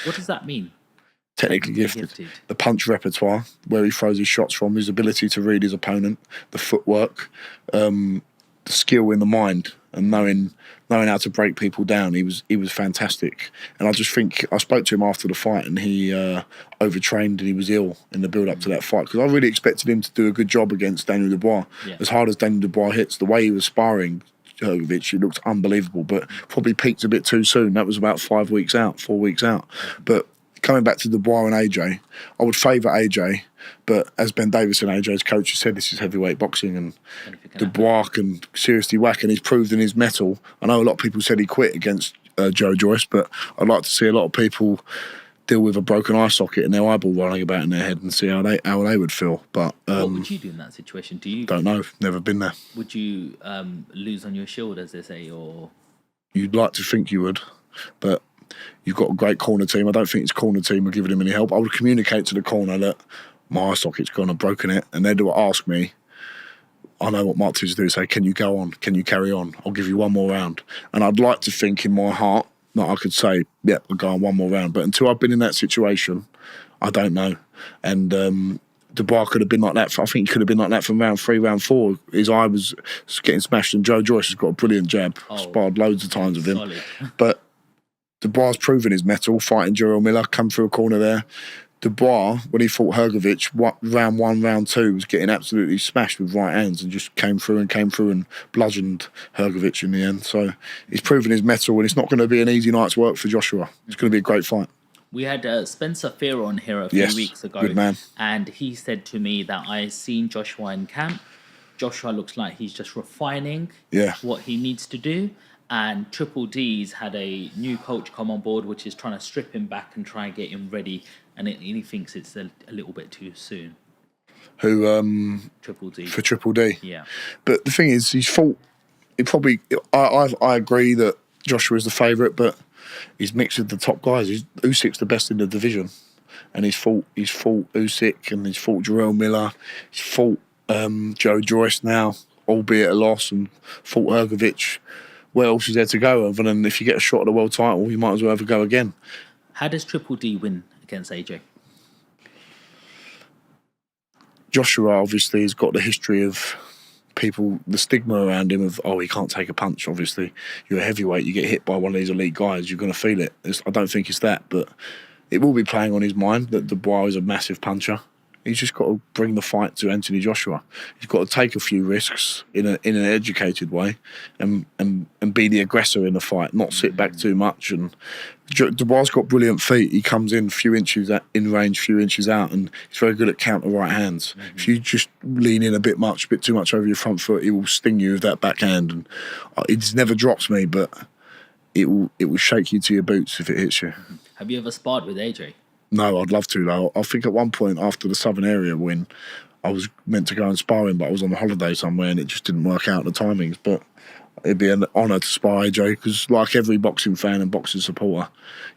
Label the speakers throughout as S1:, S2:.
S1: What does that mean?
S2: Technically gifted. The punch repertoire, where he throws his shots from, his ability to read his opponent, the footwork, the skill in the mind, and knowing how to break people down. He was fantastic. And I just think, I spoke to him after the fight, and he overtrained and he was ill in the build up to that fight, because I really expected him to do a good job against Daniel Dubois. Yeah. As hard as Daniel Dubois hits, the way he was sparring Hrgović, it looked unbelievable, but probably peaked a bit too soon. That was about 4 weeks out. But coming back to Dubois and AJ, I would favour AJ, but as Ben Davison, AJ's coach, has said, this is heavyweight boxing, and Dubois can seriously whack, and he's proved in his mettle. I know a lot of people said he quit against Joe Joyce, but I'd like to see a lot of people deal with a broken eye socket and their eyeball running about in their head and see how they would feel. But
S1: what would you do in that situation?
S2: Don't know. Never been there.
S1: Would you lose on your shield, as they say, or?
S2: You'd like to think you would, but you've got a great corner team. I don't think his corner team are giving him any help. I would communicate to the corner that my eye socket's gone, I've broken it, and they'd ask me. I know what Mark Tibbs do, say, can you go on? Can you carry on? I'll give you one more round. And I'd like to think in my heart that I could say, yeah, I'll go on one more round. But until I've been in that situation, I don't know. And Dubois could have been like that. I think he could have been like that from round 3, round 4. His eye was getting smashed, and Joe Joyce has got a brilliant jab. Sparred loads of times with him.
S1: Solid.
S2: But Dubois has proven his mettle, fighting Jarrell Miller, come through a corner there. Dubois, when he fought Hrgović, round 1, round 2, was getting absolutely smashed with right hands and just came through and bludgeoned Hrgović in the end. So he's proven his mettle, and it's not going to be an easy night's work for Joshua. It's going to be a great fight.
S1: We had Spencer Fear on here a few weeks ago.
S2: Good man.
S1: And he said to me that I seen Joshua in camp. Joshua looks like he's just refining what he needs to do. And Triple D's had a new coach come on board, which is trying to strip him back and try and get him ready. And he thinks it's a little bit too soon.
S2: Who?
S1: Triple D.
S2: For Triple D.
S1: Yeah.
S2: But the thing is, he's fought. He probably. I agree that Joshua is the favourite, but he's mixed with the top guys. Usyk's the best in the division, and he's fought Usyk, and he's fought Jarrell Miller. He's fought Joe Joyce now, albeit a loss, and fought Hrgović. Where else is there to go other than if you get a shot at the world title, you might as well have a go again.
S1: How does Triple D win against AJ?
S2: Joshua obviously has got the history of people, the stigma around him of, he can't take a punch. Obviously, you're a heavyweight, you get hit by one of these elite guys, you're going to feel it. I don't think it's that, but it will be playing on his mind that Dubois is a massive puncher. He's just got to bring the fight to Anthony Joshua. He's got to take a few risks in an educated way, and be the aggressor in the fight, not sit back too much. And Dubois got brilliant feet. He comes in a few inches in range, few inches out, and he's very good at counter right hands. If you just lean in a bit too much over your front foot, he will sting you with that backhand. And it never drops me, but it will shake you to your boots if it hits you.
S1: Have you ever sparred with AJ?
S2: No, I'd love to though. I think at one point after the Southern Area win, I was meant to go and spar him, but I was on a holiday somewhere and it just didn't work out the timings. But it'd be an honour to spar AJ, because like every boxing fan and boxing supporter,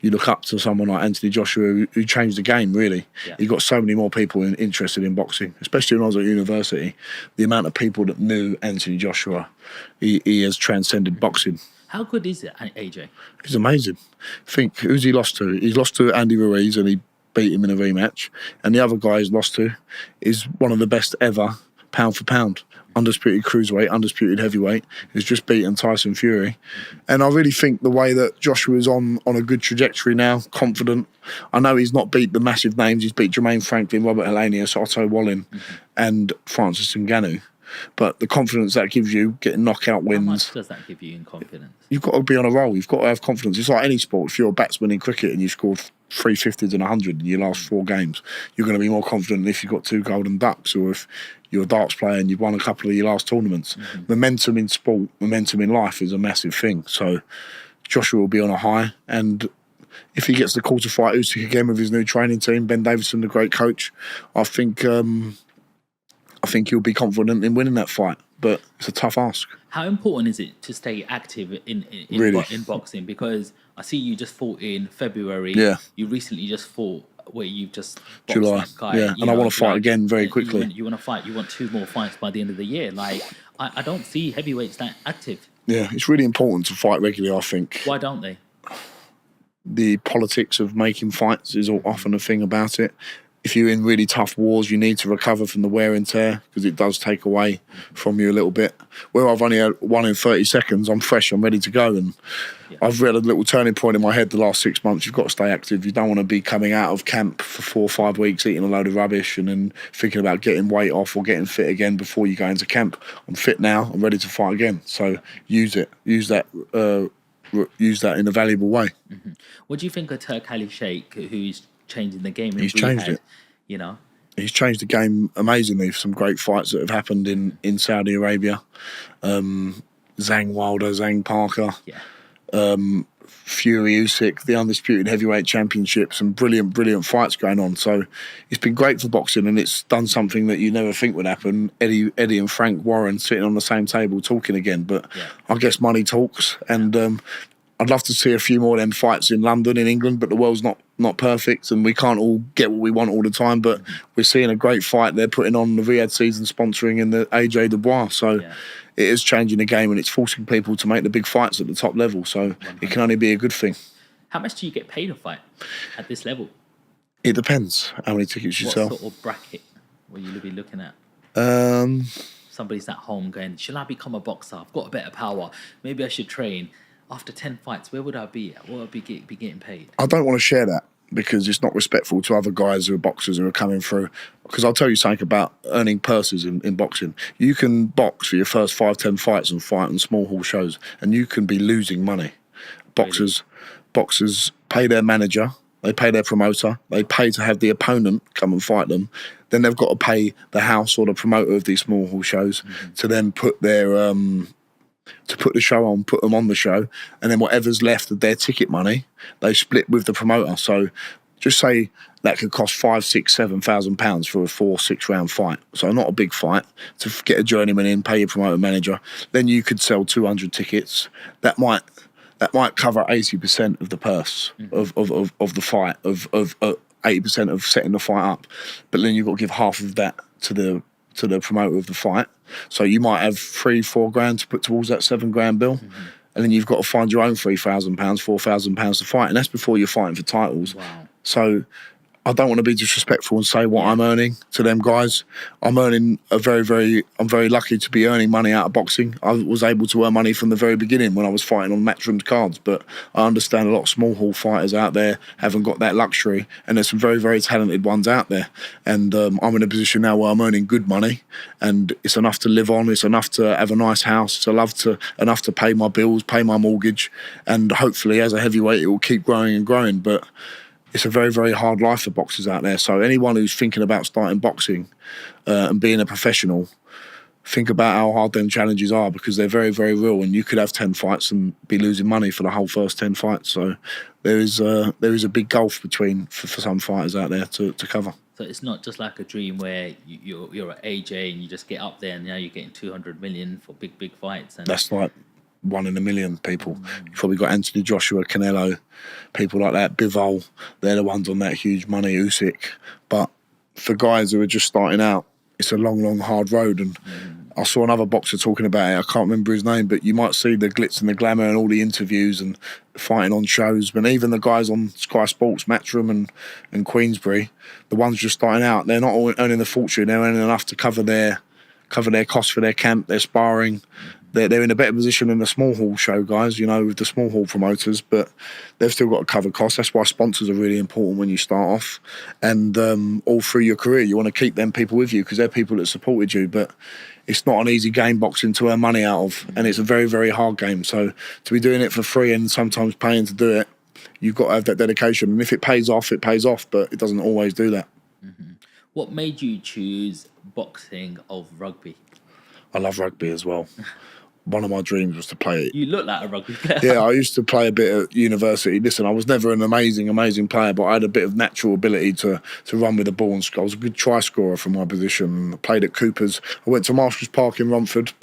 S2: you look up to someone like Anthony Joshua who changed the game, really. Yeah. He got so many more people interested in boxing, especially when I was at university. The amount of people that knew Anthony Joshua, he has transcended boxing.
S1: How good is it, AJ?
S2: He's amazing. Think, who's he lost to? He's lost to Andy Ruiz and he beat him in a rematch. And the other guy he's lost to is one of the best ever, pound for pound. Undisputed cruiserweight, undisputed heavyweight. He's just beaten Tyson Fury. And I really think the way that Joshua is on a good trajectory now, confident. I know he's not beat the massive names. He's beat Jermaine Franklin, Robert Helenius, Otto Wallin, and Francis Ngannou. But the confidence that gives you, getting knockout wins.
S1: How much does that give you in confidence?
S2: You've got to be on a roll. You've got to have confidence. It's like any sport. If you're a batsman in cricket and you've scored 350s and 100 in your last 4 games, you're going to be more confident than if you've got 2 golden ducks, or if you're a darts player and you've won a couple of your last tournaments. Momentum in sport, momentum in life is a massive thing. So Joshua will be on a high, and if he gets the call to fight Usyk again with his new training team, Ben Davison, the great coach, I think he'll be confident in winning that fight, but it's a tough ask.
S1: How important is it to stay active in boxing? Because I see you just fought in February. Yeah. You recently just fought where you just boxed
S2: July.
S1: That guy.
S2: Yeah, and I want to fight again very quickly.
S1: You want to fight. You want 2 more fights by the end of the year. Like, I don't see heavyweights that active.
S2: Yeah, it's really important to fight regularly, I think.
S1: Why don't they?
S2: the politics of making fights is often a thing about it. If you're in really tough wars, you need to recover from the wear and tear because it does take away from you a little bit. Where I've only had 1 in 30 seconds, I'm fresh, I'm ready to go. And I've read a little turning point in my head the last 6 months. You've got to stay active. You don't want to be coming out of camp for 4 or 5 weeks eating a load of rubbish and then thinking about getting weight off or getting fit again before you go into camp. I'm fit now, I'm ready to fight again. So use it. Use that in a valuable way.
S1: Mm-hmm. What do you think of Turk Ali Sheikh, who's changing the game?
S2: He's changed it.
S1: You know,
S2: he's changed the game amazingly. Some great fights that have happened in Saudi Arabia. Zhang Wilder, Zhang Parker, Fury Usyk, the undisputed heavyweight championship. Some brilliant fights going on. So it's been great for boxing, and it's done something that you never think would happen. Eddie and Frank Warren sitting on the same table talking again. But I guess money talks, and I'd love to see a few more of them fights in London, in England, but the world's not perfect and we can't all get what we want all the time. But we're seeing a great fight they're putting on the Riyadh season sponsoring in the AJ Dubois. So it is changing the game and it's forcing people to make the big fights at the top level. So it can only be a good thing.
S1: How much do you get paid a fight at this level?
S2: It depends how many tickets you sell.
S1: What sort of bracket will you be looking at? Somebody's at home going, shall I become a boxer? I've got a bit of power. Maybe I should train. After 10 fights, where would I be at? What would I be getting paid?
S2: I don't want to share that because it's not respectful to other guys who are boxers who are coming through. Because I'll tell you something about earning purses in boxing. You can box for your first 5-10 fights and fight on small hall shows, and you can be losing money. Boxers pay their manager, they pay their promoter, they pay to have the opponent come and fight them. Then they've got to pay the house or the promoter of these small hall shows to then put their to put the show on, put them on the show, and then whatever's left of their ticket money, they split with the promoter. So just say that could cost £5,000, £6,000, £7,000 for a 4-6 round fight. So not a big fight to get a journeyman in, pay your promoter manager. Then you could sell 200 tickets. That might cover 80% of the purse of the fight, of 80% of setting the fight up. But then you've got to give half of that to the promoter of the fight. So you might have £3-4 grand to put towards that £7 grand bill. And then you've got to find your own £3,000, £4,000 to fight. And that's before you're fighting for titles.
S1: Wow.
S2: So I don't want to be disrespectful and say what I'm earning to them guys. I'm earning I'm very lucky to be earning money out of boxing. I was able to earn money from the very beginning when I was fighting on Matchroom's cards, but I understand a lot of small hall fighters out there haven't got that luxury, and there's some very, very talented ones out there. And I'm in a position now where I'm earning good money, and it's enough to live on, it's enough to have a nice house, it's enough to pay my bills, pay my mortgage, and hopefully as a heavyweight it will keep growing and growing. But it's a very, very hard life for boxers out there. So anyone who's thinking about starting boxing and being a professional, think about how hard them challenges are, because they're very, very real. And you could have 10 fights and be losing money for the whole first 10 fights. So there is a big gulf between for some fighters out there to cover.
S1: So it's not just like a dream where you're at AJ and you just get up there and now you're getting 200 million for big fights. And
S2: that's like 1 in a million people. You've probably got Anthony Joshua, Canelo, people like that, Bivol. They're the ones on that huge money, Usyk. But for guys who are just starting out, it's a long, hard road. And I saw another boxer talking about it. I can't remember his name, but you might see the glitz and the glamour and all the interviews and fighting on shows. But even the guys on Sky Sports, Matchroom and Queensbury, the ones just starting out, they're not all earning a fortune. They're earning enough to cover their costs for their camp, their sparring. They're in a better position than the small hall show guys, with the small hall promoters, but they've still got to cover costs. That's why sponsors are really important when you start off. And all through your career, you want to keep them people with you because they're people that supported you. But it's not an easy game, boxing, to earn money out of. And it's a very, very hard game. So to be doing it for free and sometimes paying to do it, you've got to have that dedication. And if it pays off, it pays off, but it doesn't always do that.
S1: What made you choose boxing over rugby?
S2: I love rugby as well. One of my dreams was to play it.
S1: You look like a rugby player.
S2: Yeah, I used to play a bit at university. Listen, I was never an amazing player, but I had a bit of natural ability to run with the ball and score. I was a good try scorer from my position. I played at Cooper's. I went to Marshall's Park in Romford.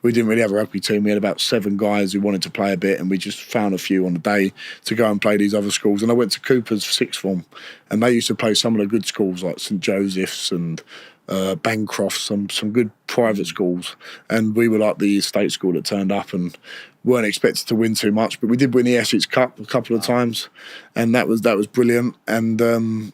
S2: We didn't really have a rugby team. We had about 7 guys who wanted to play a bit, and we just found a few on the day to go and play these other schools. And I went to Cooper's for sixth form, and they used to play some of the good schools like St Joseph's and Bancroft, some good private schools, and we were like the state school that turned up, and weren't expected to win too much, but we did win the Essex Cup a couple of times, and that was brilliant. And